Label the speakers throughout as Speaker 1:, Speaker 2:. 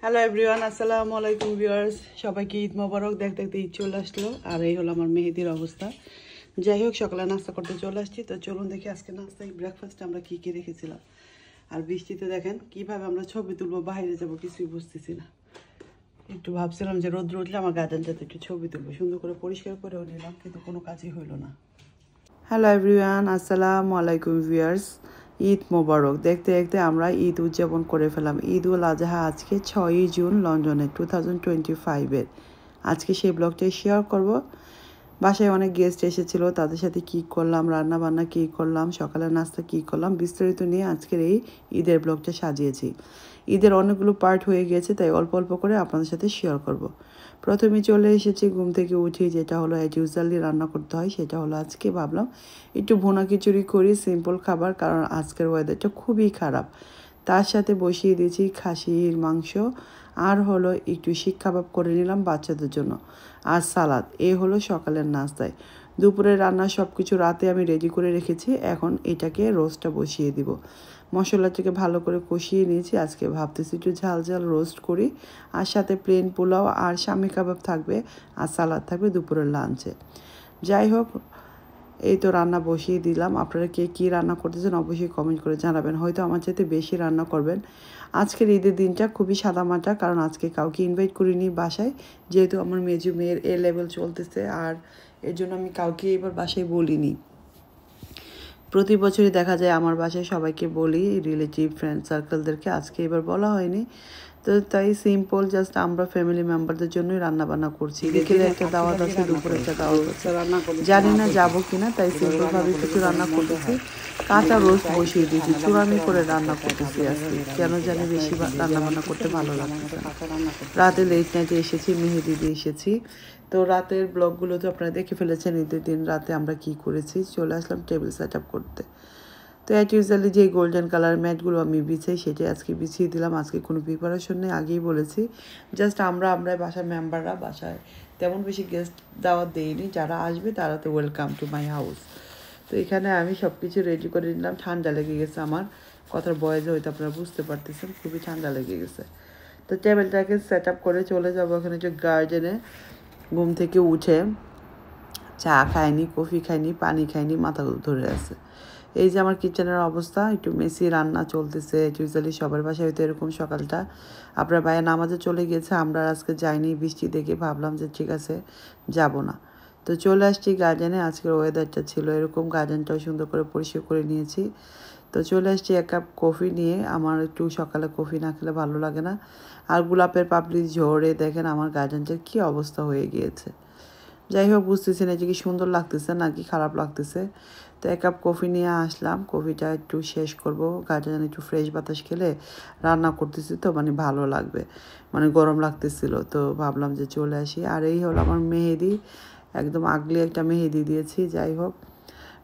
Speaker 1: Hello everyone, আসসালামু আলাইকুম viewers. সবাইকে ঈদ মোবারক। দেখতে দেখতে ঈদ চলে আসলো, আর এই হলো আমার মেহেদির অবস্থা। যাই হোক, সকালে নাস্তা করতে চলে আসছি। তো চলুন দেখি আজকে নাস্তায় ব্রেকফাস্টে আমরা কী কী রেখেছিলাম। আর বৃষ্টিতে দেখেন কীভাবে আমরা ছবি তুলবো, বাইরে যাবো কিছুই বুঝতেছি না। একটু ভাবছিলাম যে রোদ উঠলে আমার গার্ডেনটাতে একটু ছবি তুলবো, সুন্দর করে পরিষ্কার করেও নিলাম, কিন্তু কোনো কাজই হইলো না। হ্যালো এভরিওয়ান, আসসালামু আলাইকুম ভিউয়ার্স। ঈদ মোবারক। দেখতে দেখতে আমরা ঈদ উদযাপন করে ফেলাম। ঈদ উল আজহা আজকে 6ই জুন লন্ডনে 2025-এর। আজকে সেই ব্লগটাই শেয়ার করব। বাসায় অনেক গেস্ট এসেছিল, তাদের সাথে কী করলাম, রান্না বান্না কী করলাম, সকালের নাস্তা কী করলাম, বিস্তারিত নিয়ে আজকের এই ঈদের ব্লগটা সাজিয়েছি। ঈদের অনেকগুলো পার্ট হয়ে গেছে, তাই অল্প অল্প করে আপনাদের সাথে শেয়ার করব। প্রথমে চলে এসেছি ঘুম থেকে উঠে, যেটা হলো অ্যাজ ইউজুয়ালি রান্না করতে হয়, সেটা হলো আজকে ভাবলাম একটু ভুনা খিচুড়ি করি, সিম্পল খাবার, কারণ আজকের ওয়েদারটা খুবই খারাপ। তার সাথে বসিয়ে দিয়েছি খাসির মাংস, আর হলো একটু শিক কাবাব করে নিলাম বাচ্চাদের জন্য, আর সালাদ। এই হলো সকালের নাস্তায়। দুপুরে রান্না সব কিছু রাতে আমি রেডি করে রেখেছি, এখন এটাকে রোস্টটা বসিয়ে দিব। মশলাটাকে ভালো করে কষিয়ে নিয়েছি। আজকে ভাবতেছি একটু ঝাল ঝাল রোস্ট করি, আর সাথে প্লেন পোলাও আর শামি কাবাব থাকবে, আর সালাদ থাকবে দুপুরের লাঞ্চে। যাই হোক, এই তো রান্না বসিয়ে দিলাম। আপনারা কে কী রান্না করতেছেন অবশ্যই কমেন্ট করে জানাবেন, হয়তো আমার চাইতে বেশি রান্না করবেন। আজকের ঈদের দিনটা খুবই সাদামাটা, কারণ আজকে কাউকে ইনভাইট করিনি বাসায়, যেহেতু আমার মেয়ের এ লেভেল চলতেছে, আর এর জন্য আমি কাউকে এবার বাসায় বলিনি। প্রতি বছরই দেখা যায় আমার বাসায় সবাইকে বলি, রিলেটিভ ফ্রেন্ড সার্কেলদেরকে। আজকে এবার বলা হয়নি, তো তাই সিম্পল জাস্ট আমরা ফ্যামিলি মেম্বারদের জন্যই রান্না বান্না করছি। বিকেলে একটা দাওয়াত আছে, দুপুরে একটা দাওয়াত আছে, জানি না যাবো কিনা, তাই সিম্পলভাবে কিছু রান্না করতেছি। কাঁচা রোস্ট বসিয়ে দিয়েছি, চূড়ানি করে রান্না করতেছি আজকে, কেন জানি বেশি রান্না বান্না করতে ভালো লাগছে না। রাতে লেট নাইটে এসেছি, মেহেদি দিয়ে এসেছি। তো রাতের ব্লগগুলো তো আপনারা দেখে ফেলেছেন। ঈদের দিন রাতে আমরা কি করেছি, চলে আসলাম টেবিল সেট আপ করতে। তো অ্যাজ ইউজুয়ালি যে গোল্ডেন কালার ম্যাটগুলো আমি বিছাই, সেটাই আজকে বিছিয়ে দিলাম। আজকে কোনো প্রিপারেশন নেই, আগেই বলেছি। জাস্ট আমরা বাসার মেম্বাররা, বাসায় তেমন বেশি গেস্ট দাওয়াত দেইনি, যারা আসবে তারা তো ওয়েলকাম টু মাই হাউস। তো এখানে আমি সব কিছু রেডি করে নিলাম। ঠান্ডা লেগে গেছে আমার, কথার বয়েসে হয়তো আপনারা বুঝতে পারতেছেন, খুবই ঠান্ডা লেগে গেছে। তো টেবিলটাকে সেট আপ করে চলে যাবো ওখানে যে গার্ডেনে। ঘুম থেকে উঠে চা খাইনি, কফি খাইনি, পানি খাইনি, মাথা ধরে আছে। এই যে আমার কিচেনের অবস্থা, একটু মেসি, রান্না চলতেছে। ইউজুয়ালি সবার বাসায় হয়তো এরকম সকালটা। আপনার ভাইয়া নামাজে চলে গিয়েছে, আমরা আজকে যাইনি, বৃষ্টি দেখে ভাবলাম যে ঠিক আছে যাব না। তো চলে আসছি গার্ডেনে। আজকের ওয়েদারটা ছিল এরকম, গার্ডেনটাও সুন্দর করে পরিষ্কার করে নিয়েছি। তো চলে আসছি এক কাপ কফি নিয়ে। আমার একটু সকালে কফি না খেলে ভালো লাগে না। আর গোলাপের পাপড়ি ঝরে দেখেন আমার গার্ডেনটার কী অবস্থা হয়ে গিয়েছে। যাই হোক, বুঝতেছি না যে কি সুন্দর লাগতেছে নাকি খারাপ লাগতেছে। তো এক কাপ কফি নিয়ে আসলাম, কফিটা একটু শেষ করব। গার্ডেনে একটু ফ্রেশ বাতাস খেলে রান্না করতেছি, তো মানে ভালো লাগবে, মানে গরম লাগতেছিল, তো ভাবলাম যে চলে আসি। আর এই হলো আমার মেহেদি, একদম আগলি একটা মেহেদি দিয়েছি। যাই হোক,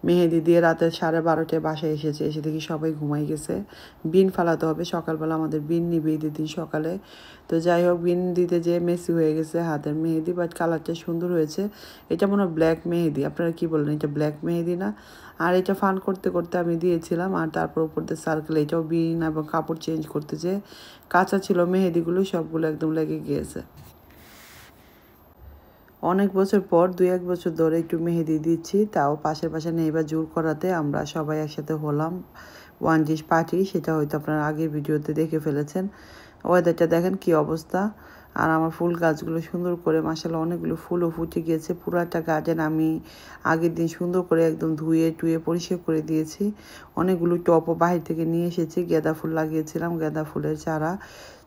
Speaker 1: মেহেদি দিয়ে রাতে 12:30টায় বাসায় এসেছে, এসে দেখি সবাই ঘুমাই গেছে। বিন ফালাতে হবে, সকালবেলা আমাদের বিন নিবে ঈদের দিন সকালে। তো যাই হোক, বিন দিতে যেয়ে মেসি হয়ে গেছে হাতের মেহেদি, বাট কালারটা সুন্দর হয়েছে। এটা মনে হয় ব্ল্যাক মেহেদি, আপনারা কি বলেন, এটা ব্ল্যাক মেহেদি না? আর এটা ফান করতে করতে আমি দিয়েছিলাম, আর তারপর উপর দিয়ে সার্কেল, এটাও বিন এবং কাপড় চেঞ্জ করতে যেয়ে কাঁচা ছিল মেহেদিগুলো, সবগুলো একদম লেগে গিয়েছে। অনেক বছর পর 2-1 বছর ধরে একটু মেহেদি দিচ্ছি, তাও পাশের পাশে নেইবার জোর করাতে আমরা সবাই একসাথে হলাম। ওয়ান ডিশ পার্টি, সেটা হয়তো আপনারা আগের ভিডিওতে দেখে ফেলেছেন। ওয়েদারটা দেখেন কি অবস্থা। আর আমার ফুল গাছগুলো সুন্দর করে, মাশাআল্লাহ অনেকগুলো ফুলও ফুটে গিয়েছে। পুরো একটা গার্ডেন আমি আগের দিন সুন্দর করে একদম ধুয়ে টুয়ে পরিষ্কার করে দিয়েছি। অনেকগুলো টবও বাহির থেকে নিয়ে এসেছি, গাঁদা ফুল লাগিয়েছিলাম, গাঁদা ফুলের চারা।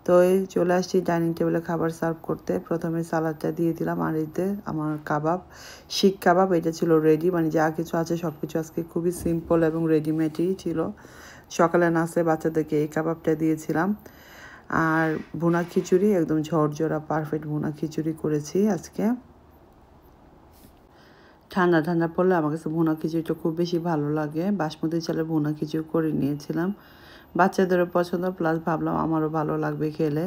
Speaker 1: তো এই চলে আসছি ডাইনিং টেবিলে খাবার সার্ভ করতে। প্রথমে সালাদটা দিয়ে দিলাম, আর এতে আমার কাবাব, শিক কাবাব, এটা ছিল রেডি, মানে যা কিছু আছে সব কিছু আজকে খুবই সিম্পল এবং রেডিমেডই ছিল। সকালে নাস্তায় বাচ্চাদেরকে এই কাবাবটা দিয়েছিলাম। আর ভুনা খিচুড়ি, একদম ঝরঝরা পারফেক্ট ভুনা খিচুড়ি করেছি আজকে। ঠান্ডা ঠান্ডা পড়লে আমার কাছে ভুনা খিচুড়িটা খুব বেশি ভালো লাগে। বাসমতি চালের ভুনা খিচুড়ি করে নিয়েছিলাম, বাচ্চাদেরও পছন্দ, প্লাস ভাবলাম আমারও ভালো লাগবে খেলে।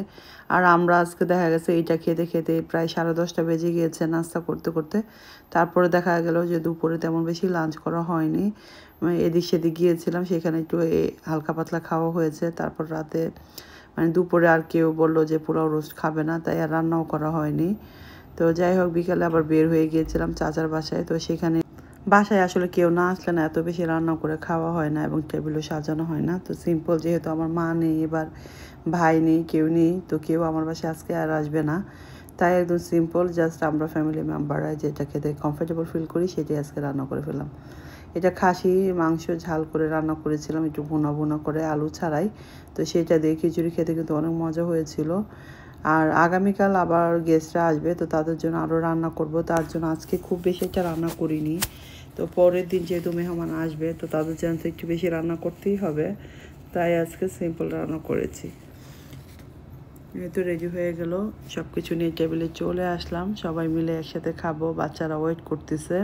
Speaker 1: আর আমরা আজকে দেখা গেছে এইটা খেতে খেতে প্রায় 10:30 বেজে গিয়েছে নাস্তা করতে করতে। তারপরে দেখা গেল যে দুপুরে তেমন বেশি লাঞ্চ করা হয়নি, এদিক সেদিক গিয়েছিলাম, সেখানে একটু হালকা পাতলা খাওয়া হয়েছে। তারপর রাতে মানে দুপুরে আর কেউ বললো যে পোলাও রোস্ট খাবে না, তাই আর রান্নাও করা হয়নি। তো যাই হোক, বিকালে আবার বের হয়ে গিয়েছিলাম চাচার বাসায়। তো সেখানে বাসায় আসলে কেউ না আসলে না এত বেশি রান্না করে খাওয়া হয় না এবং টেবিলও সাজানো হয় না। তো সিম্পল, যেহেতু আমার মা নেই, এবার ভাই নেই, কেউ নেই, তো কেউ আমার বাসায় আজকে আর আসবে না, তাই একদম সিম্পল জাস্ট আমরা ফ্যামিলি মেম্বাররা যেটা খেতে কমফোর্টেবল ফিল করি সেটাই আজকে রান্না করে ফেললাম। এটা খাসি মাংস ঝাল করে রান্না করেছিলাম, একটু ভুনা ভুনা করে, আলু ছাড়াই। তো সেটা দিয়ে খিচুড়ি খেতে কিন্তু অনেক মজা হয়েছিল। আর আগামীকাল আবার গেস্টরা আসবে, তো তাদের জন্য আরও রান্না করব, তার জন্য আজকে খুব বেশি একটা রান্না করিনি। তো পরের দিন যেহেতু মেহমান আসবে, তো তাদের জন্য তো একটু বেশি রান্না করতেই হবে, তাই আজকে সিম্পল রান্না করেছি। এই তো রেডি হয়ে গেল, সব কিছু নিয়ে টেবিলে চলে আসলাম, সবাই মিলে একসাথে খাবো, বাচ্চারা ওয়েট করতেছে।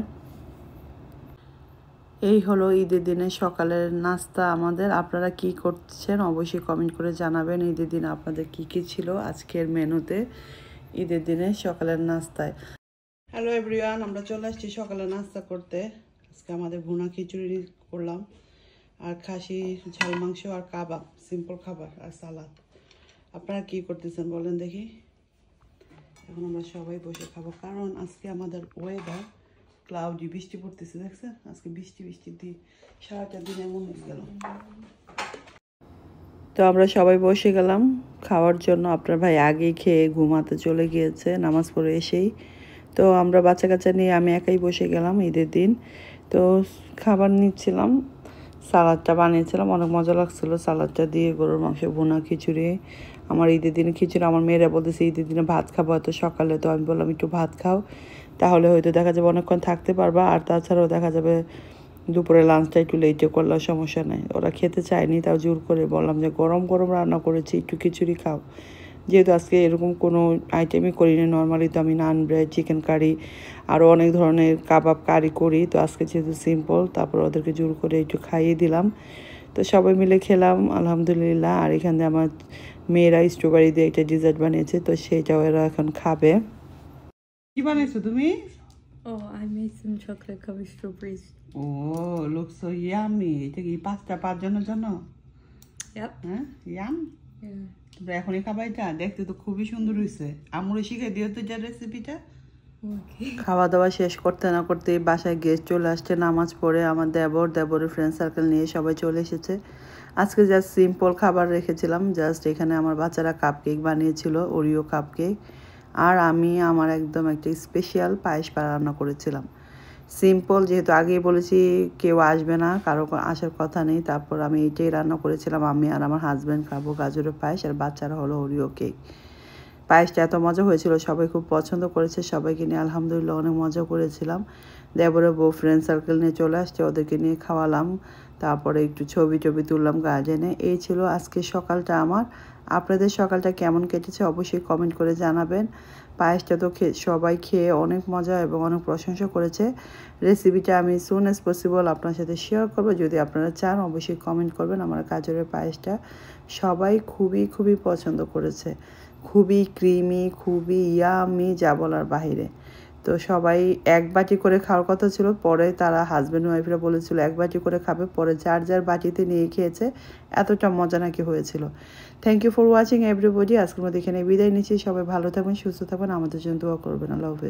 Speaker 1: এই হলো ঈদের দিনের সকালের নাস্তা আমাদের। আপনারা কি করছেন অবশ্যই কমেন্ট করে জানাবেন, ঈদের দিন আপনাদের কি কি ছিল আজকের মেনুতে ঈদের দিনে সকালের নাস্তায়। হ্যালো এভরিওয়ান, আমরা চলে আসছি সকালে নাস্তা করতে। আজকে আমাদের ভুনা খিচুড়ি করলাম, আর খাসি ঝাল মাংস আর কাবাব, সিম্পল খাবার আর সালাদ। আপনারা কি করতেছেন বলেন দেখি। এখন আমরা সবাই বসে খাবো, কারণ আজকে আমাদের ওয়েদার ক্লাউডি, বৃষ্টি পড়তেছে, দেখছেন আজকে বৃষ্টি বৃষ্টি দিয়ে সারাটা দিন এমন হয়ে গেল। তো আমরা সবাই বসে গেলাম খাওয়ার জন্য। আপনার ভাই আগেই খেয়ে ঘুমাতে চলে গিয়েছে নামাজ পড়ে এসেই। তো আমরা বাচ্চা কাচ্চা নিয়ে আমি একাই বসে গেলাম ঈদের দিন। তো খাবার নিচ্ছিলাম, সালাদটা বানিয়েছিলাম, অনেক মজা লাগছিলো সালাদটা দিয়ে, গরুর মাংস ভুনা খিচুড়ি। আমার ঈদের দিনে খিচুড়ি, আমার মেয়েরা বলতেছে ঈদের দিনে ভাত খাবো এত সকালে, তো আমি বললাম একটু ভাত খাও, তাহলে হয়তো দেখা যাবে অনেকক্ষণ থাকতে পারবা, আর তাছাড়াও দেখা যাবে দুপুরে লাঞ্চটা একটু লেটে করলেও সমস্যা নেই। ওরা খেতে চায়নি, তাও জোর করে বললাম যে গরম গরম রান্না করেছি, একটু খিচুড়ি খাও। যেহেতু আজকে এরকম কোনো আইটেমই করিনি, নর্মালি তো আমি নান, ব্রেড, চিকেন কারি, আরও অনেক ধরনের কাবাব কারি করি, তো আজকে যেহেতু সিম্পল, তারপর ওদেরকে জোর করে একটু খাইয়ে দিলাম। তো সবাই মিলে খেলাম আলহামদুলিল্লাহ। আর এখানে আমার মেয়েরা স্ট্রবেরি দিয়ে একটা ডিজার্ট বানিয়েছে, তো সেইটাও এরা এখন খাবে। কি বানিয়েছো তুমি?
Speaker 2: Oh, I made some chocolate covered strawberries.
Speaker 1: O look so yummy. এটা কি পাঁচ জনের জন্য?
Speaker 2: Yep.
Speaker 1: হ্যাঁ, ইয়াম।
Speaker 2: Yeah.
Speaker 1: তোমরা এখনই খাবা? এটা দেখতে তো খুবই সুন্দর হয়েছে। আমুরে শিখে দিও তো যা রেসিপিটা।
Speaker 2: Okay.
Speaker 1: খাওয়া দাওয়া শেষ করতে না করতে বাসায় গেস্ট চলে আসছে নামাজ পড়ে। আমার দেবরের ফ্রেন্ড সার্কেল নিয়ে সবাই চলে এসেছে। আজকে জাস্ট সিম্পল খাবার রেখেছিলাম, জাস্ট এখানে আমার বাচ্চারা কাপ কেক বানিয়েছিল, ওরিও কাপ কেক, আর আমি আমার একদম একটা স্পেশাল পায়েস রান্না করেছিলাম। সিম্পল, যেহেতু আগেই বলেছি কেউ আসবে না, কারো আসার কথা নেই, তারপর আমি এটাই রান্না করেছিলাম। আমি আর আমার হাজব্যান্ড খাবো গাজরের পায়েস, আর বাচ্চারা হলো ওরিও কেক। পায়েসটা এত মজা হয়েছিল, সবাই খুব পছন্দ করেছে, সবাইকে নিয়ে আলহামদুলিল্লাহ অনেক মজা করেছিলাম। দেবরের বউ ফ্রেন্ড সার্কেল নিয়ে চলে আসছে, ওদেরকে নিয়ে খাওয়ালাম, তারপরে একটু ছবি তুললাম গার্ডেনে। এই ছিল আজকে সকালটা আমার। আপনাদের সকালটা কেমন কেটেছে অবশ্যই কমেন্ট করে জানাবেন। পায়েসটা তো সবাই খেয়ে অনেক মজা এবং অনেক প্রশংসা করেছে। রেসিপিটা আমি সুন অ্যাজ পসিবল আপনার সাথে শেয়ার করবো, যদি আপনারা চান অবশ্যই কমেন্ট করবেন। আমার গাজরের পায়েসটা সবাই খুবই পছন্দ করেছে, খুবই ক্রিমি, খুবই ইয়ামি, যা বলার বাহিরে। তো সবাই এক বাটি করে খাওয়ার কথা ছিল, পরে তারা হাজব্যান্ড ওয়াইফরা বলেছিল এক বাটি করে খাবে, পরে যার বাটিতে নিয়ে খেয়েছে, এতটা মজা নাকি হয়েছিল। Thank you for watching everybody. আজকের মধ্যে এখানে বিদায় নিচ্ছি। সবাই ভালো থাকবেন, সুস্থ থাকবেন, আমাদের জন্য দোয়া করবেন। আল্লাহ হাফেজ।